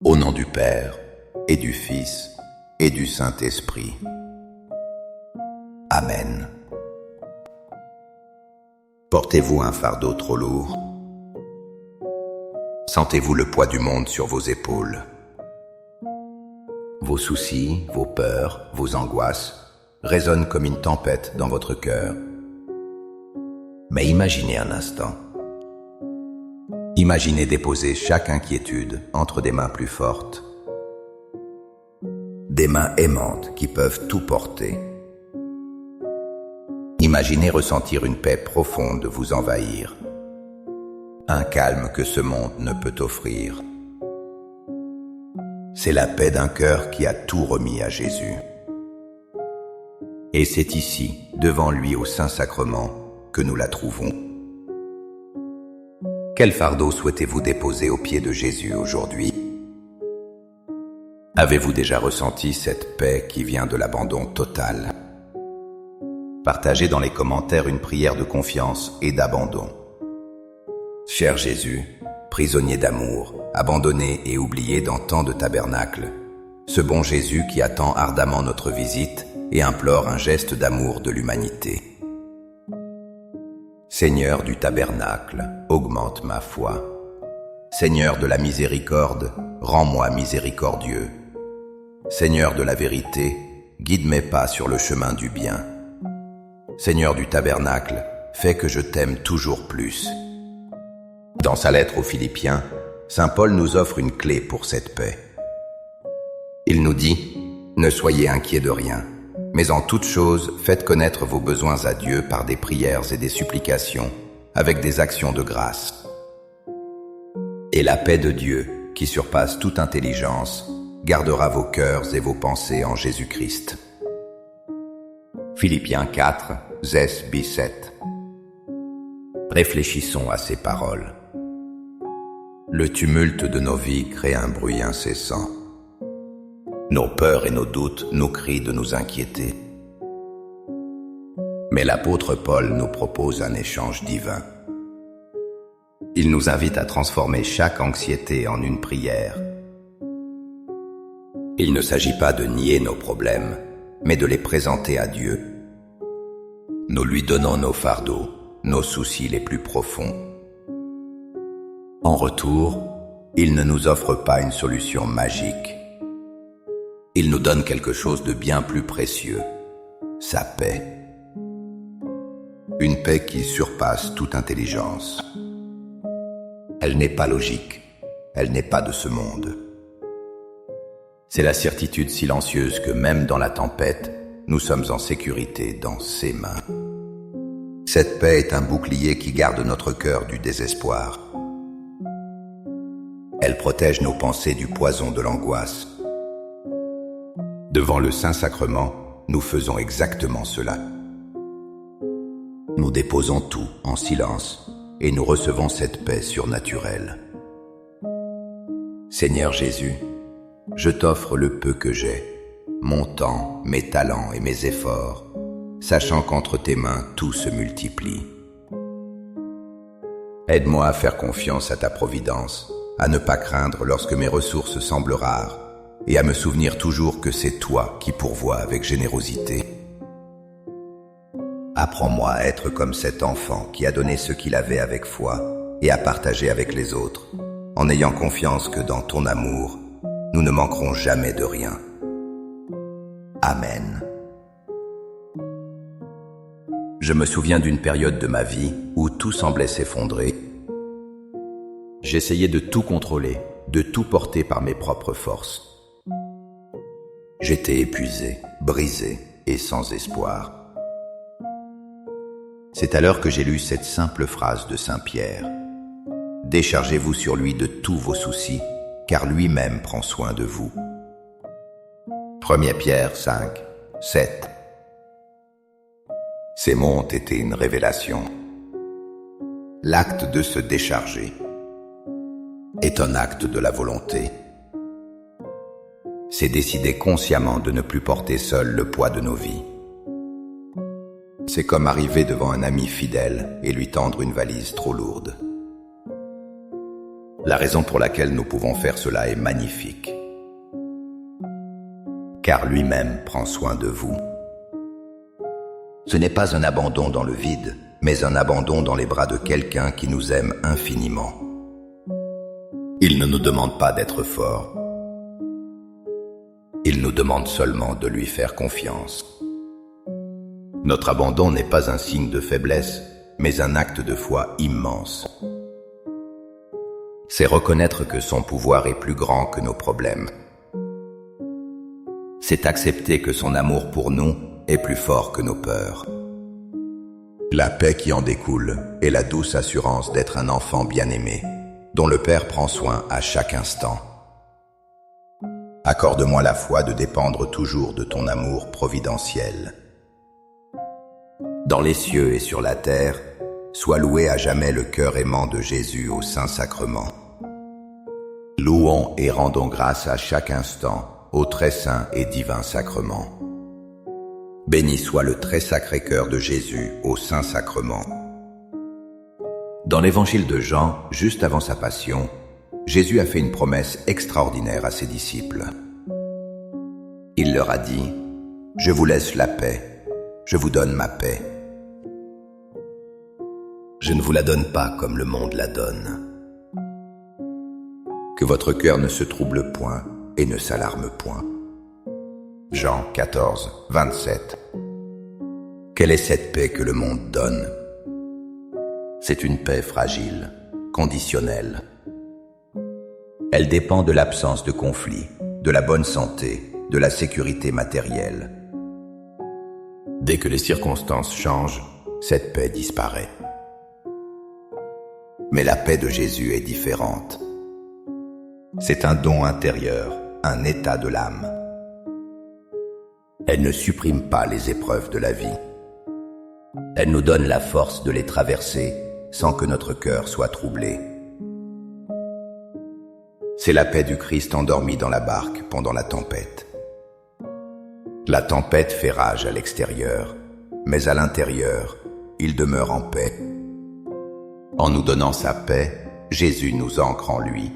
Au nom du Père, et du Fils, et du Saint-Esprit. Amen. Portez-vous un fardeau trop lourd? Sentez-vous le poids du monde sur vos épaules? Vos soucis, vos peurs, vos angoisses résonnent comme une tempête dans votre cœur. Mais imaginez un instant. Imaginez déposer chaque inquiétude entre des mains plus fortes. Des mains aimantes qui peuvent tout porter. Imaginez ressentir une paix profonde vous envahir. Un calme que ce monde ne peut offrir. C'est la paix d'un cœur qui a tout remis à Jésus. Et c'est ici, devant lui au Saint-Sacrement, que nous la trouvons. Quel fardeau souhaitez-vous déposer aux pieds de Jésus aujourd'hui? Avez-vous déjà ressenti cette paix qui vient de l'abandon total? Partagez dans les commentaires une prière de confiance et d'abandon. Cher Jésus, prisonnier d'amour, abandonné et oublié dans tant de tabernacles, ce bon Jésus qui attend ardemment notre visite et implore un geste d'amour de l'humanité. Seigneur du tabernacle, augmente ma foi. Seigneur de la miséricorde, rends-moi miséricordieux. Seigneur de la vérité, guide mes pas sur le chemin du bien. Seigneur du tabernacle, fais que je t'aime toujours plus. Dans sa lettre aux Philippiens, saint Paul nous offre une clé pour cette paix. Il nous dit « Ne soyez inquiets de rien, mais en toute chose, faites connaître vos besoins à Dieu par des prières et des supplications, avec des actions de grâce. Et la paix de Dieu, qui surpasse toute intelligence, gardera vos cœurs et vos pensées en Jésus-Christ. » Philippiens 4, Zes Bisset. Réfléchissons à ces paroles. Le tumulte de nos vies crée un bruit incessant. Nos peurs et nos doutes nous crient de nous inquiéter. Mais l'apôtre Paul nous propose un échange divin. Il nous invite à transformer chaque anxiété en une prière. Il ne s'agit pas de nier nos problèmes, mais de les présenter à Dieu. Nous lui donnons nos fardeaux, nos soucis les plus profonds. En retour, il ne nous offre pas une solution magique. Il nous donne quelque chose de bien plus précieux, sa paix. Une paix qui surpasse toute intelligence. Elle n'est pas logique, elle n'est pas de ce monde. C'est la certitude silencieuse que même dans la tempête, nous sommes en sécurité dans ses mains. Cette paix est un bouclier qui garde notre cœur du désespoir. Elle protège nos pensées du poison de l'angoisse. Devant le Saint-Sacrement, nous faisons exactement cela. Nous déposons tout en silence et nous recevons cette paix surnaturelle. Seigneur Jésus, je t'offre le peu que j'ai, mon temps, mes talents et mes efforts, sachant qu'entre tes mains tout se multiplie. Aide-moi à faire confiance à ta providence, à ne pas craindre lorsque mes ressources semblent rares, et à me souvenir toujours que c'est toi qui pourvois avec générosité. Apprends-moi à être comme cet enfant qui a donné ce qu'il avait avec foi et à partager avec les autres, en ayant confiance que dans ton amour, nous ne manquerons jamais de rien. Amen. Je me souviens d'une période de ma vie où tout semblait s'effondrer. J'essayais de tout contrôler, de tout porter par mes propres forces. J'étais épuisé, brisé et sans espoir. C'est alors que j'ai lu cette simple phrase de Saint Pierre. « Déchargez-vous sur lui de tous vos soucis, car lui-même prend soin de vous. » 1 Pierre 5, 7. Ces mots ont été une révélation. L'acte de se décharger est un acte de la volonté. C'est décider consciemment de ne plus porter seul le poids de nos vies. C'est comme arriver devant un ami fidèle et lui tendre une valise trop lourde. La raison pour laquelle nous pouvons faire cela est magnifique. Car lui-même prend soin de vous. Ce n'est pas un abandon dans le vide, mais un abandon dans les bras de quelqu'un qui nous aime infiniment. Il ne nous demande pas d'être forts. Il nous demande seulement de lui faire confiance. Notre abandon n'est pas un signe de faiblesse, mais un acte de foi immense. C'est reconnaître que son pouvoir est plus grand que nos problèmes. C'est accepter que son amour pour nous est plus fort que nos peurs. La paix qui en découle est la douce assurance d'être un enfant bien-aimé, dont le Père prend soin à chaque instant. Accorde-moi la foi de dépendre toujours de ton amour providentiel. Dans les cieux et sur la terre, soit loué à jamais le cœur aimant de Jésus au Saint-Sacrement. Louons et rendons grâce à chaque instant au très saint et divin sacrement. Béni soit le très sacré cœur de Jésus au Saint-Sacrement. Dans l'évangile de Jean, juste avant sa passion, Jésus a fait une promesse extraordinaire à ses disciples. Il leur a dit « Je vous laisse la paix, je vous donne ma paix. Je ne vous la donne pas comme le monde la donne. Que votre cœur ne se trouble point et ne s'alarme point. » Jean 14, 27. Quelle est cette paix que le monde donne? C'est une paix fragile, conditionnelle. Elle dépend de l'absence de conflit, de la bonne santé, de la sécurité matérielle. Dès que les circonstances changent, cette paix disparaît. Mais la paix de Jésus est différente. C'est un don intérieur, un état de l'âme. Elle ne supprime pas les épreuves de la vie. Elle nous donne la force de les traverser sans que notre cœur soit troublé. C'est la paix du Christ endormi dans la barque pendant la tempête. La tempête fait rage à l'extérieur, mais à l'intérieur, il demeure en paix. En nous donnant sa paix, Jésus nous ancre en lui.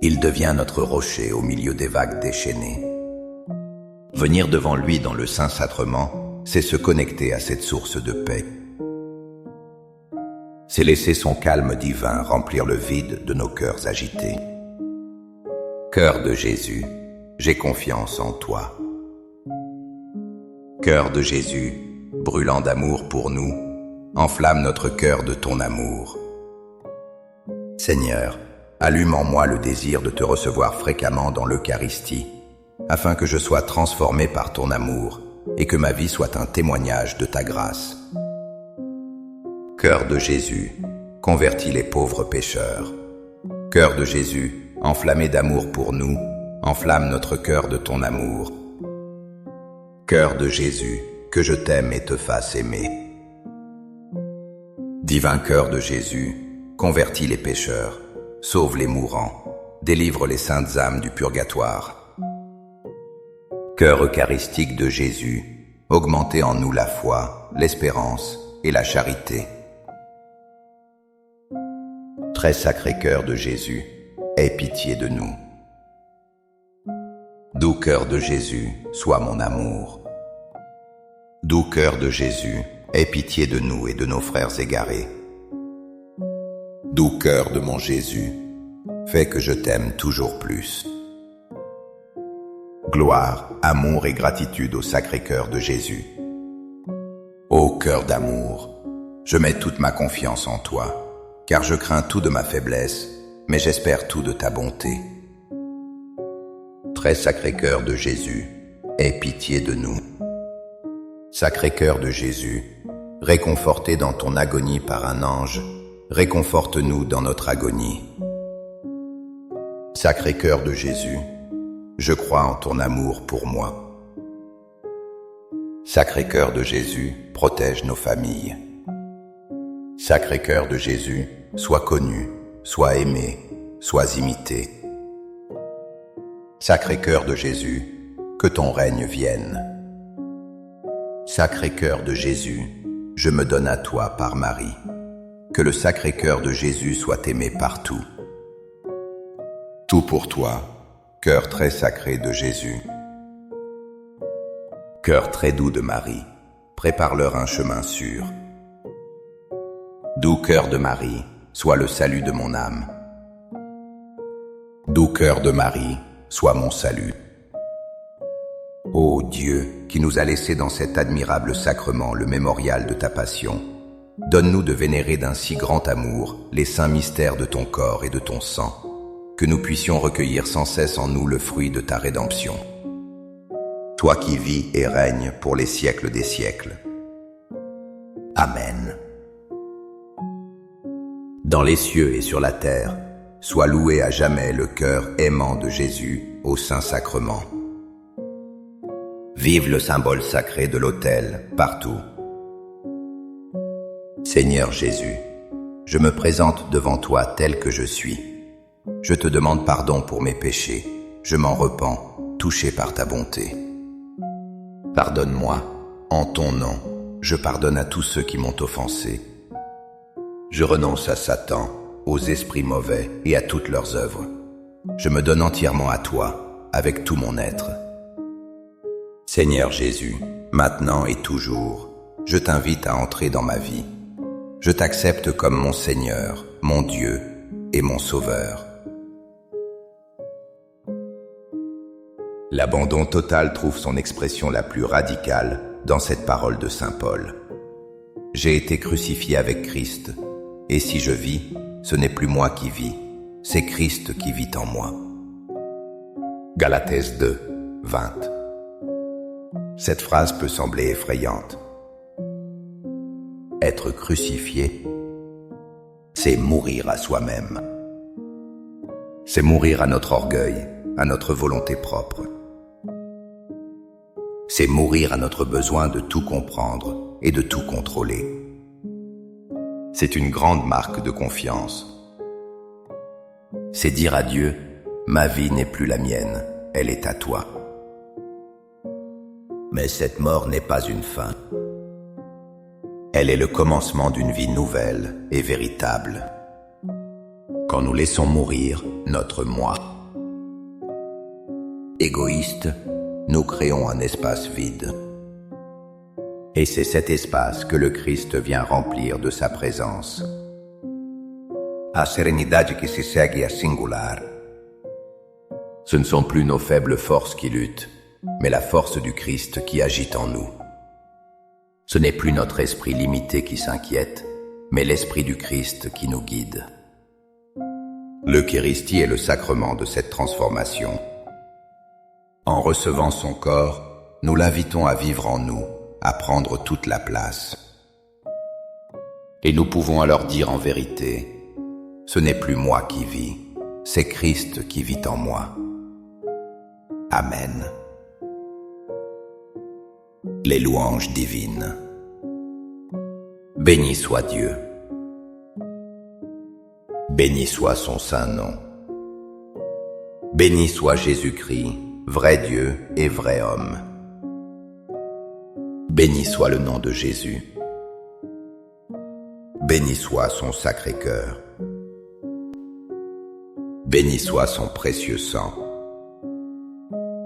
Il devient notre rocher au milieu des vagues déchaînées. Venir devant lui dans le Saint-Sacrement, c'est se connecter à cette source de paix. C'est laisser son calme divin remplir le vide de nos cœurs agités. Cœur de Jésus, j'ai confiance en toi. Cœur de Jésus, brûlant d'amour pour nous, enflamme notre cœur de ton amour. Seigneur, allume en moi le désir de te recevoir fréquemment dans l'Eucharistie, afin que je sois transformé par ton amour et que ma vie soit un témoignage de ta grâce. Cœur de Jésus, convertis les pauvres pécheurs. Cœur de Jésus, enflammé d'amour pour nous, enflamme notre cœur de ton amour. Cœur de Jésus, que je t'aime et te fasse aimer. Divin cœur de Jésus, convertis les pécheurs, sauve les mourants, délivre les saintes âmes du purgatoire. Cœur eucharistique de Jésus, augmentez en nous la foi, l'espérance et la charité. Très sacré cœur de Jésus, aie pitié de nous. Doux cœur de Jésus, sois mon amour. Doux cœur de Jésus, aie pitié de nous et de nos frères égarés. Doux cœur de mon Jésus, fais que je t'aime toujours plus. Gloire, amour et gratitude au sacré cœur de Jésus. Ô cœur d'amour, je mets toute ma confiance en toi, car je crains tout de ma faiblesse, mais j'espère tout de ta bonté. Très sacré cœur de Jésus, aie pitié de nous. Sacré cœur de Jésus, réconforté dans ton agonie par un ange, réconforte-nous dans notre agonie. Sacré cœur de Jésus, je crois en ton amour pour moi. Sacré cœur de Jésus, protège nos familles. Sacré cœur de Jésus, sois connu, sois aimé, sois imité. Sacré cœur de Jésus, que ton règne vienne. Sacré cœur de Jésus, je me donne à toi par Marie. que le Sacré-Cœur de Jésus soit aimé partout. Tout pour toi, cœur très sacré de Jésus. Cœur très doux de Marie, prépare-leur un chemin sûr. Doux cœur de Marie, sois le salut de mon âme. Doux cœur de Marie, sois mon salut. Ô Dieu, qui nous a laissé dans cet admirable sacrement le mémorial de ta passion, donne-nous de vénérer d'un si grand amour les saints mystères de ton corps et de ton sang, que nous puissions recueillir sans cesse en nous le fruit de ta rédemption. Toi qui vis et règnes pour les siècles des siècles. Amen. Dans les cieux et sur la terre, soit loué à jamais le cœur aimant de Jésus au Saint-Sacrement. Vive le symbole sacré de l'autel partout. Seigneur Jésus, je me présente devant toi tel que je suis. Je te demande pardon pour mes péchés. Je m'en repens, touché par ta bonté. Pardonne-moi, en ton nom, je pardonne à tous ceux qui m'ont offensé. Je renonce à Satan, aux esprits mauvais et à toutes leurs œuvres. Je me donne entièrement à toi, avec tout mon être. Seigneur Jésus, maintenant et toujours, je t'invite à entrer dans ma vie. Je t'accepte comme mon Seigneur, mon Dieu et mon Sauveur. L'abandon total trouve son expression la plus radicale dans cette parole de saint Paul. J'ai été crucifié avec Christ, et si je vis, ce n'est plus moi qui vis, c'est Christ qui vit en moi. Galates 2, 20. Cette phrase peut sembler effrayante. Être crucifié, c'est mourir à soi-même. C'est mourir à notre orgueil, à notre volonté propre. C'est mourir à notre besoin de tout comprendre et de tout contrôler. C'est une grande marque de confiance. C'est dire à Dieu, ma vie n'est plus la mienne, elle est à toi. Mais cette mort n'est pas une fin. Elle est le commencement d'une vie nouvelle et véritable. Quand nous laissons mourir notre moi égoïste, nous créons un espace vide. Et c'est cet espace que le Christ vient remplir de sa présence. A serenidade que se segue a singular. Ce ne sont plus nos faibles forces qui luttent, mais la force du Christ qui agit en nous. Ce n'est plus notre esprit limité qui s'inquiète, mais l'esprit du Christ qui nous guide. L'Eucharistie est le sacrement de cette transformation. En recevant son corps, nous l'invitons à vivre en nous, à prendre toute la place. Et nous pouvons alors dire en vérité, ce n'est plus moi qui vis, c'est Christ qui vit en moi. Amen. Les louanges divines. Béni soit Dieu. Béni soit son saint nom. Béni soit Jésus-Christ, vrai Dieu et vrai homme. Béni soit le nom de Jésus. Béni soit son sacré cœur. Béni soit son précieux sang.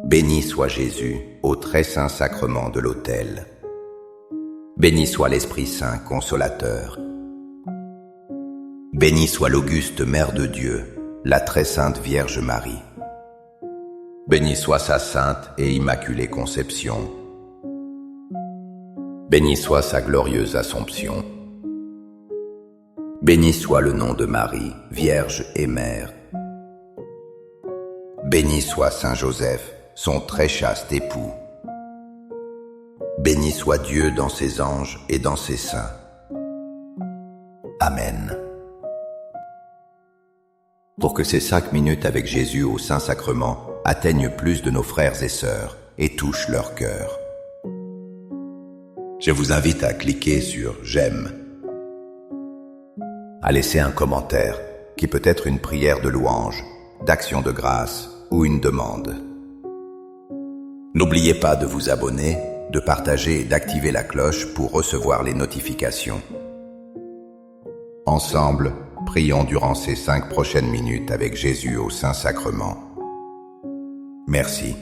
Béni soit Jésus au très saint sacrement de l'autel. Béni soit l'Esprit Saint consolateur. Béni soit l'auguste Mère de Dieu, la très sainte Vierge Marie. Béni soit sa sainte et immaculée conception. Béni soit sa glorieuse Assomption. Béni soit le nom de Marie, Vierge et Mère. Béni soit Saint Joseph, son très chaste époux. Béni soit Dieu dans ses anges et dans ses saints. Amen. Pour que ces 5 minutes avec Jésus au Saint-Sacrement atteignent plus de nos frères et sœurs et touchent leur cœur, je vous invite à cliquer sur « J'aime », à laisser un commentaire qui peut être une prière de louange, d'action de grâce ou une demande. N'oubliez pas de vous abonner, de partager et d'activer la cloche pour recevoir les notifications. Ensemble, prions durant ces 5 prochaines minutes avec Jésus au Saint-Sacrement. Merci.